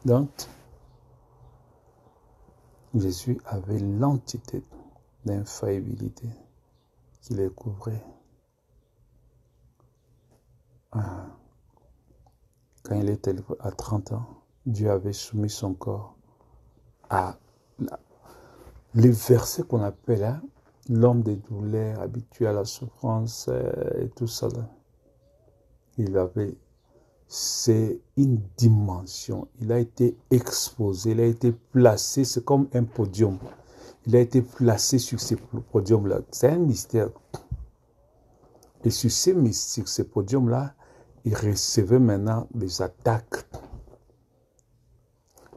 Donc, Jésus avait l'entité d'infaillibilité qui les couvrait. Quand il était à 30 ans, Dieu avait soumis son corps à les versets qu'on appelle l'homme des douleurs, habitué à la souffrance et tout ça. C'est une dimension. Il a été exposé, il a été placé, c'est comme un podium. Il a été placé sur ce podium-là. C'est un mystère. Et sur ce podium-là, il recevait maintenant des attaques.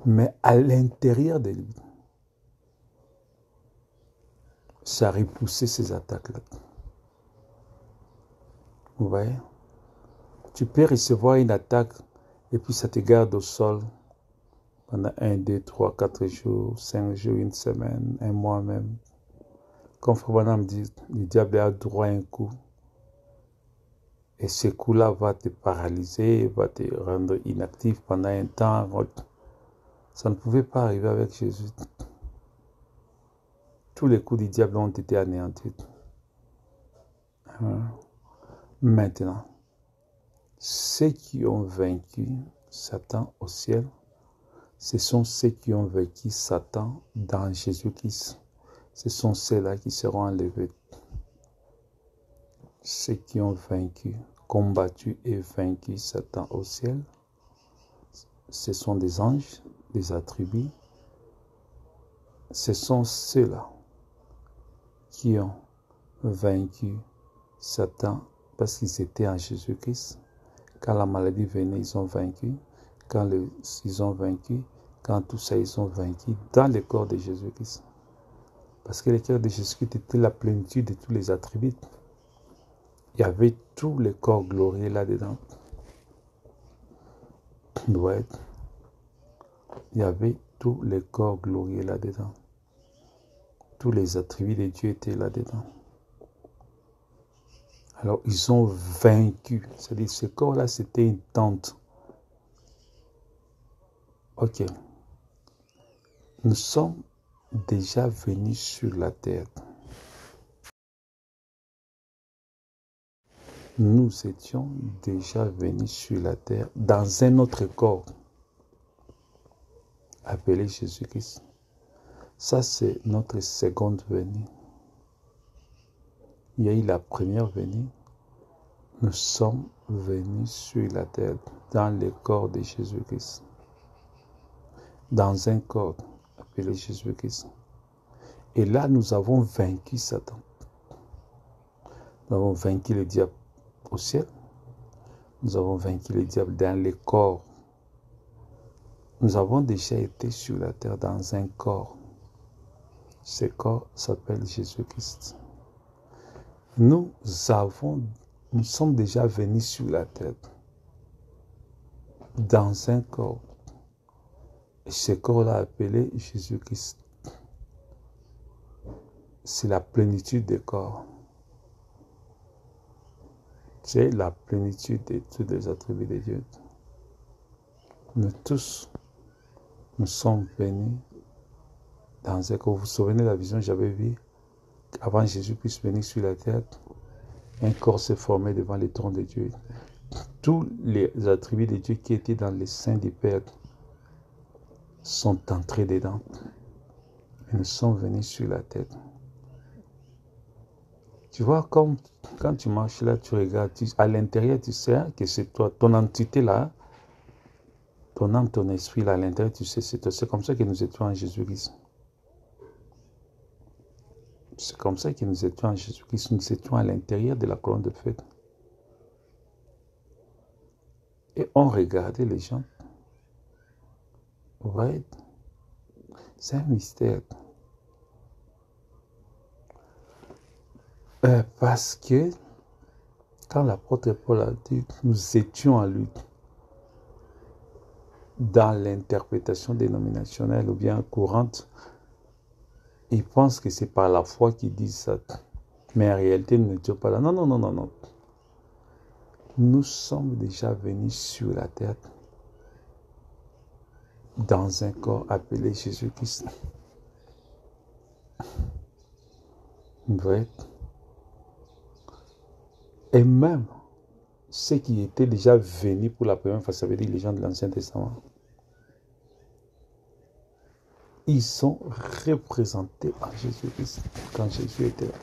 Mais à l'intérieur de lui, ça a repoussé ces attaques-là. Vous voyez? Tu peux recevoir une attaque et puis ça te garde au sol pendant 1, 2, 3, 4 jours, 5 jours, une semaine, un mois même. Comme Frère Branham dit, le diable a droit à un coup. Et ce coup-là va te paralyser, va te rendre inactif pendant un temps. Ça ne pouvait pas arriver avec Jésus. Tous les coups du diable ont été anéantis. Maintenant, ceux qui ont vaincu Satan au ciel, ce sont ceux qui ont vaincu Satan dans Jésus-Christ. Ce sont ceux-là qui seront enlevés. Ceux qui ont vaincu, combattu et vaincu Satan au ciel, ce sont des anges, des attributs. Ce sont ceux-là qui ont vaincu Satan parce qu'ils étaient en Jésus-Christ. Quand la maladie venait, ils ont vaincu. Quand ils ont vaincu, quand tout ça, ils ont vaincu dans le corps de Jésus-Christ. Parce que le cœur de Jésus-Christ était la plénitude de tous les attributs. Il y avait tous les corps glorieux là-dedans. Il y avait tous les corps glorieux là-dedans. Tous les attributs de Dieu étaient là-dedans. Alors, ils ont vaincu. C'est-à-dire, ce corps-là, c'était une tente. Ok. Nous sommes déjà venus sur la terre. Nous étions déjà venus sur la terre dans un autre corps appelé Jésus-Christ. Ça, c'est notre seconde venue. Il y a eu la première venue. Nous sommes venus sur la terre dans le corps de Jésus-Christ. Dans un corps appelé Jésus-Christ. Et là, nous avons vaincu Satan. Nous avons vaincu le diable au ciel. Nous avons vaincu le diable dans les corps. Nous avons déjà été sur la terre dans un corps. Ce corps s'appelle Jésus-Christ. Nous sommes déjà venus sur la terre dans un corps. Et ce corps-là appelé Jésus-Christ. C'est la plénitude des corps. C'est la plénitude de tous les attributs de Dieu. Nous tous, nous sommes venus dans un corps. Vous vous souvenez de la vision que j'avais vue avant Jésus puisse venir sur la terre? Un corps s'est formé devant le trône de Dieu. Tous les attributs de Dieu qui étaient dans les seins du Père sont entrés dedans. Et nous sommes venus sur la terre. Tu vois, comme quand tu marches là, tu regardes, à l'intérieur, tu sais que c'est toi, ton entité là, ton âme, ton esprit là, à l'intérieur, tu sais, c'est toi. C'est comme ça que nous étions en Jésus-Christ. C'est comme ça que nous étions en Jésus-Christ. Nous étions à l'intérieur de la colonne de feu. Et on regardait les gens. Vous voyez, c'est un mystère. Parce que quand l'apôtre Paul a dit nous étions en lutte dans l'interprétation dénominationnelle ou bien courante, ils pensent que c'est par la foi qu'ils disent ça. Mais en réalité, nous n'étions pas là. Non, non, non, non, non. Nous sommes déjà venus sur la terre dans un corps appelé Jésus-Christ. Vrai. Et même ceux qui étaient déjà venus pour la première fois, ça veut dire les gens de l'Ancien Testament, ils sont représentés en Jésus-Christ quand Jésus était là.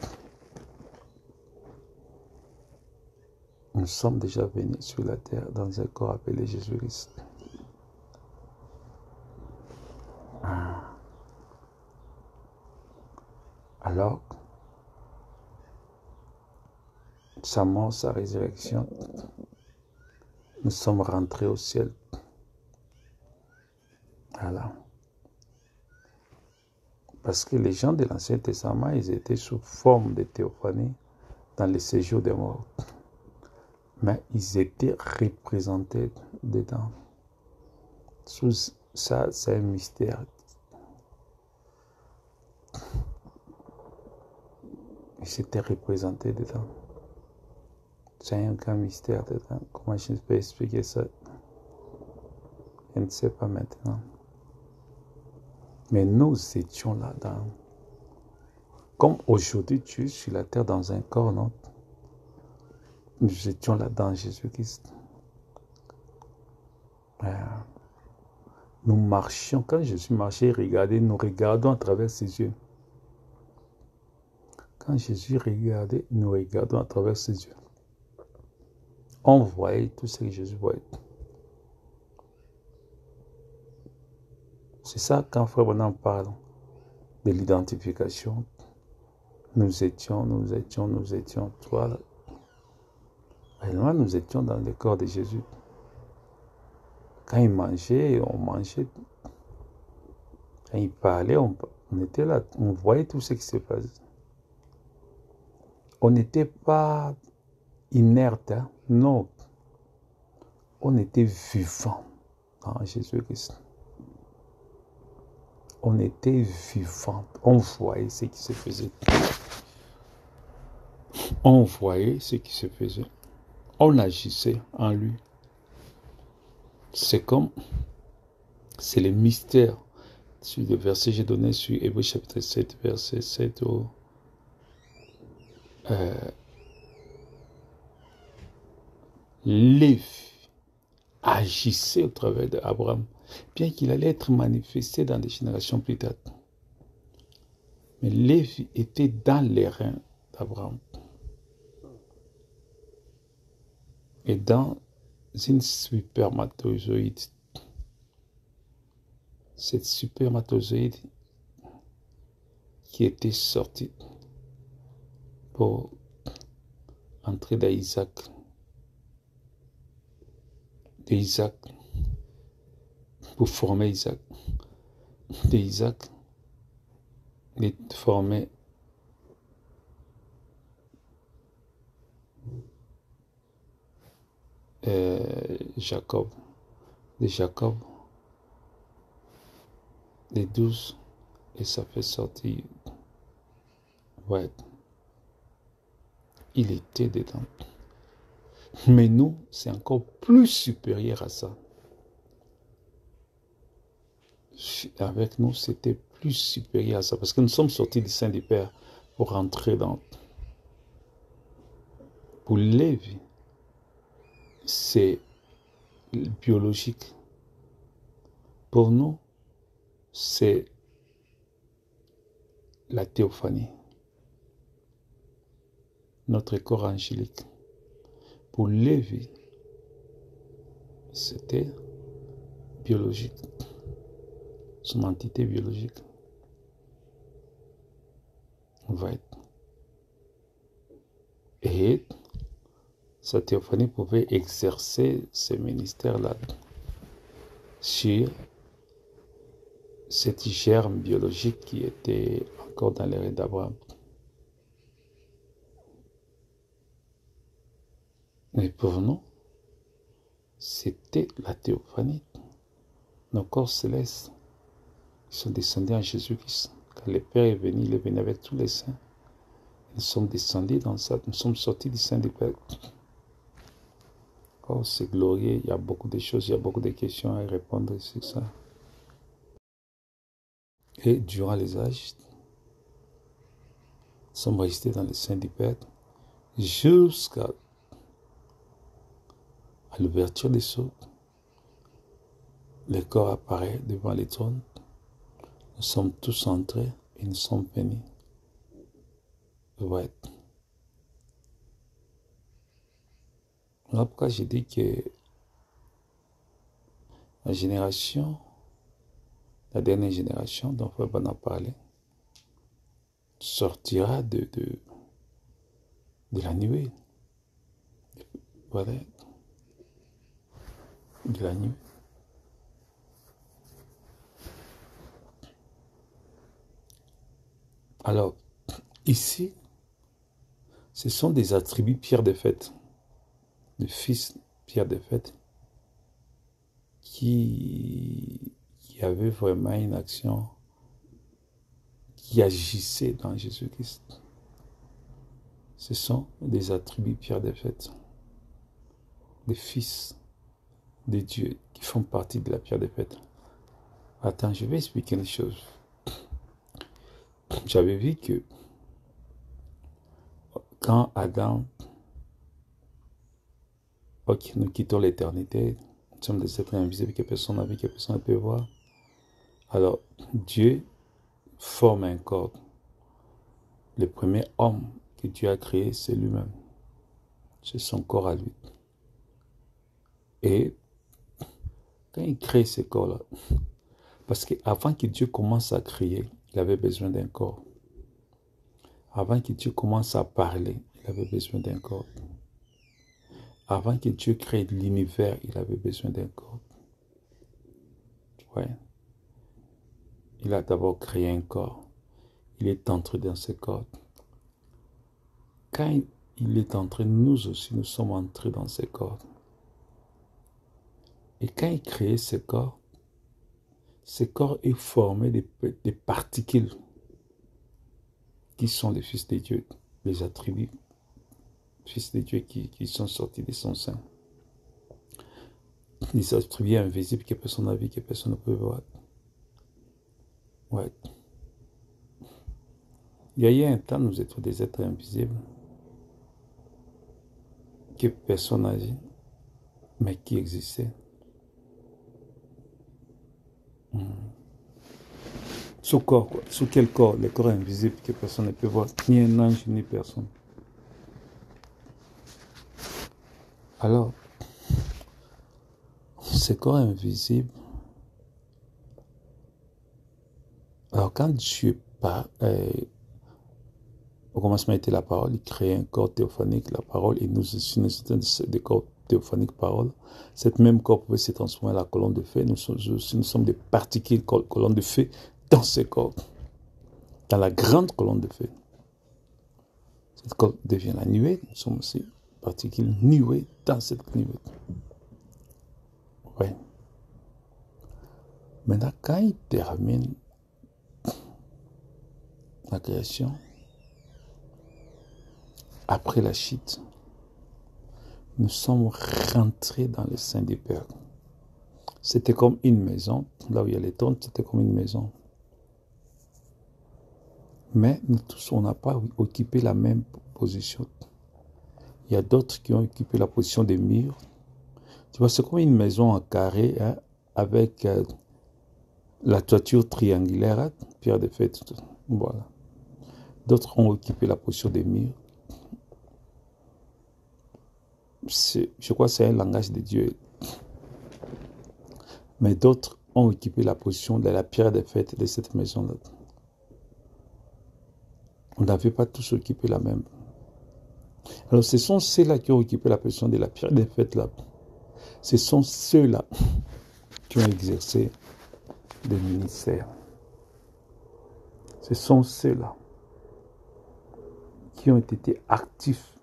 Nous sommes déjà venus sur la terre dans un corps appelé Jésus-Christ. Alors, sa mort, sa résurrection, nous sommes rentrés au ciel. Voilà. Parce que les gens de l'Ancien Testament, ils étaient sous forme de théophanie dans le séjour des morts. Mais ils étaient représentés dedans. Ça, c'est un mystère. Ils étaient représentés dedans. C'est un grand mystère dedans. Comment je peux expliquer ça? Je ne sais pas maintenant. Mais nous étions là-dedans. Comme aujourd'hui, tu es sur la terre dans un corps, non? Nous étions là-dedans, Jésus-Christ. Nous marchions. Quand Jésus marchait, regardait, nous regardons à travers ses yeux. Quand Jésus regardait, nous regardons à travers ses yeux. On voyait tout ce que Jésus voyait. C'est ça quand Frère Branham parle de l'identification. Nous étions. Voilà. Réellement, nous étions dans le corps de Jésus. Quand il mangeait, on mangeait. Quand il parlait, on était là. On voyait tout ce qui se passait. On n'était pas inerte. Hein? Non. On était vivant dans Jésus-Christ. On était vivant. On voyait ce qui se faisait. On voyait ce qui se faisait. On agissait en lui. C'est le mystère. Sur le verset que j'ai donné sur Hébreux chapitre 7, verset 7 au Lévi agissait au travers d'Abraham, bien qu'il allait être manifesté dans des générations plus tard. Mais Lévi était dans les reins d'Abraham. Et dans une spermatozoïde. Cette spermatozoïde qui était sortie pour entrer dans Isaac. D'Isaac. Pour former Isaac. D'Isaac. De former Jacob. De Jacob. Les 12. Et ça fait sortir. Ouais. Il était dedans. Mais nous, c'est encore plus supérieur à ça. Avec nous, c'était plus supérieur à ça. Parce que nous sommes sortis du sein du Père pour rentrer dans... Pour Lévi, c'est biologique. Pour nous, c'est la théophanie. Notre corps angélique. Pour Lévi, c'était biologique. Son entité biologique. Ouais. Et sa théophanie pouvait exercer ce ministère-là sur cette germe biologique qui était encore dans les reins d'Abraham. Mais pour nous, c'était la théophanie. Nos corps célestes sont descendus en Jésus-Christ. Quand le Père est venu, il est venu avec tous les saints. Nous sommes descendus dans ça, nous sommes sortis du sein du Père. Oh, c'est glorieux, il y a beaucoup de choses, il y a beaucoup de questions à répondre sur ça. Et durant les âges, nous sommes restés dans le sein du Père jusqu'à l'ouverture des sceaux. Le corps apparaît devant les trônes. Nous sommes tous entrés et nous sommes venus. Ouais. Voilà pourquoi j'ai dit que la génération, la dernière génération dont Frère Ben a parlé, sortira de la nuée. Voilà. De la nuée. Alors, ici, ce sont des attributs Pierre de Fête, le fils Pierre de Fête, qui avait vraiment une action qui agissait dans Jésus-Christ. Ce sont des attributs Pierre de Fête, des fils de Dieu qui font partie de la Pierre de Fête. Attends, je vais expliquer une chose. J'avais vu que quand Adam, nous quittons l'éternité, nous sommes des êtres invisibles que personne n'a vu, que personne ne peut voir. Alors, Dieu forme un corps. Le premier homme que Dieu a créé, c'est lui-même. C'est son corps à lui. Et quand il crée ce corps-là, parce qu'avant que Dieu commence à créer, il avait besoin d'un corps. Avant que Dieu commence à parler, il avait besoin d'un corps. Avant que Dieu crée l'univers, il avait besoin d'un corps. Ouais. Il a d'abord créé un corps. Il est entré dans ce corps. Quand il est entré, nous aussi, nous sommes entrés dans ce corps. Et quand il crée ce corps est formé des particules qui sont les fils de Dieu, les attributs fils de Dieu qui sont sortis de son sein. Les attributs invisibles que personne n'a vu, que personne ne peut voir. Ouais. Il y a eu un temps, nous étions des êtres invisibles que personne n'a vu, mais qui existaient. Sous corps, quoi. Sous quel corps? Les corps invisibles que personne ne peut voir, ni un ange, ni personne. Alors, ces corps invisibles, alors quand Dieu parle, au commencement était la parole, il crée un corps théophanique, la parole, et nous aussi, nous sommes des corps théophaniques, parole. Cette même corps pouvait se transformer en la colonne de feu. Nous sommes des particules colonnes de feu dans ce corps, dans la grande colonne de feu. Cette colonne devient la nuée, nous sommes aussi particules nuées dans cette nuée. Oui. Maintenant, quand il termine la création, après la chute, nous sommes rentrés dans le sein du Père. C'était comme une maison, là où il y a les tentes, c'était comme une maison. Mais nous tous, on n'a pas occupé la même position. Il y a d'autres qui ont occupé la position des murs. Tu vois, c'est comme une maison en carré, hein, avec la toiture triangulaire, hein, pierre de fête. Voilà. D'autres ont occupé la position des murs. Je crois que c'est un langage de Dieu. Mais d'autres ont occupé la position de la pierre de fête de cette maison-là. On n'avait pas tous occupé la même. Alors ce sont ceux-là qui ont occupé la position de la pierre de fête là. Ce sont ceux-là qui ont exercé le ministère. Ce sont ceux-là qui ont été actifs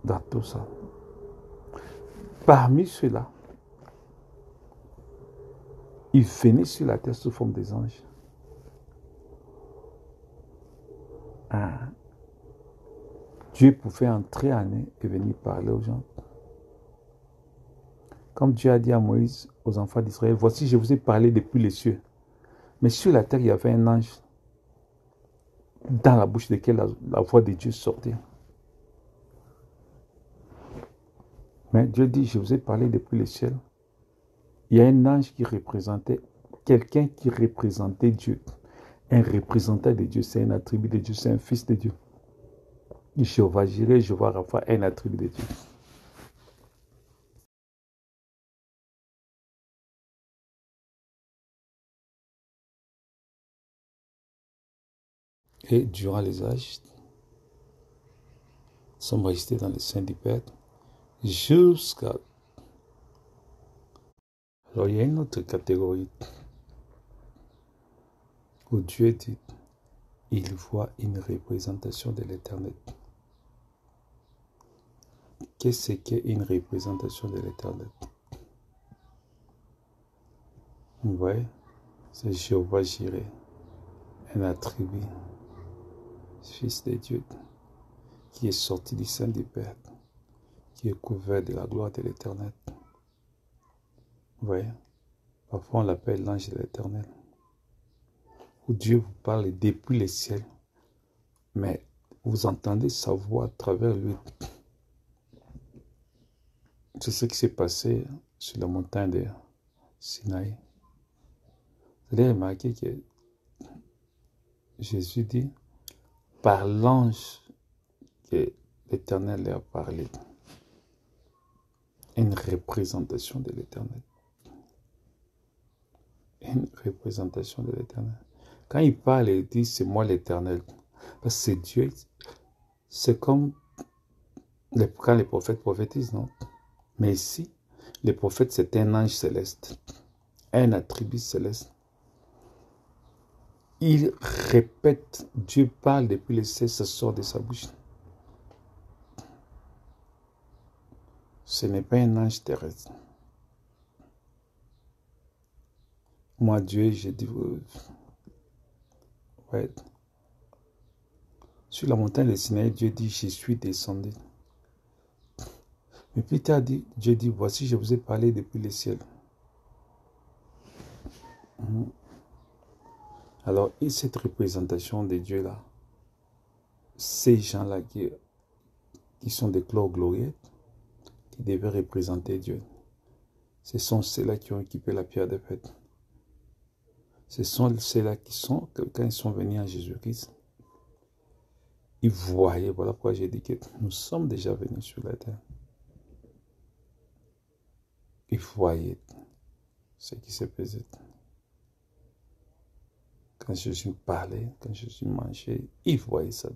dans tout ça. Parmi ceux-là, ils venaient sur la terre sous forme des anges. Dieu pouvait entrer en eux et venir parler aux gens. Comme Dieu a dit à Moïse, aux enfants d'Israël, voici, je vous ai parlé depuis les cieux. Mais sur la terre, il y avait un ange dans la bouche duquel la voix de Dieu sortait. Mais Dieu dit, je vous ai parlé depuis le ciel. Il y a un ange qui représentait, quelqu'un qui représentait Dieu. Un représentant de Dieu, c'est un attribut de Dieu, c'est un fils de Dieu. Jéhovah Jireh, Jéhovah Rapha, un attribut de Dieu. Et durant les âges, sont restés dans le sein du Père jusqu'à... Alors il y a une autre catégorie où Dieu dit, il voit une représentation de l'Éternel. Qu'est-ce qu'une représentation de l'Éternel? Vous voyez, c'est Jéhovah Jireh, un attribut, fils de Dieu, qui est sorti du sein du Père, qui est couvert de la gloire de l'Éternel. Vous voyez, parfois on l'appelle l'ange de l'Éternel, où Dieu vous parle depuis le ciel, mais vous entendez sa voix à travers lui. C'est ce qui s'est passé sur la montagne de Sinaï. Vous avez remarqué que Jésus dit, par l'ange que l'Éternel leur a parlé, une représentation de l'Éternel. Une représentation de l'Éternel. Quand il parle, il dit, c'est moi l'Éternel. Parce que c'est Dieu. C'est comme quand les prophètes prophétisent, non? Mais ici, le prophète, c'est un ange céleste. Un attribut céleste. Il répète, Dieu parle depuis le ciel, ça sort de sa bouche. Ce n'est pas un ange terrestre. Moi, Dieu, j'ai dit, ouais. Sur la montagne de Sinaï, Dieu dit, je suis descendu. Mais plus tard, Dieu dit, voici, je vous ai parlé depuis le ciel. Alors, et cette représentation de Dieu-là, ces gens-là qui sont des chlores glorieux, qui devaient représenter Dieu, ce sont ceux-là qui ont équipé la pierre de fête. Ce sont ceux-là qui sont, quand ils sont venus à Jésus-Christ, ils voyaient, voilà pourquoi j'ai dit que nous sommes déjà venus sur la terre. Ils voyaient ce qui se faisait. Quand Jésus parlait, quand Jésus mangeait, ils voyaient ça.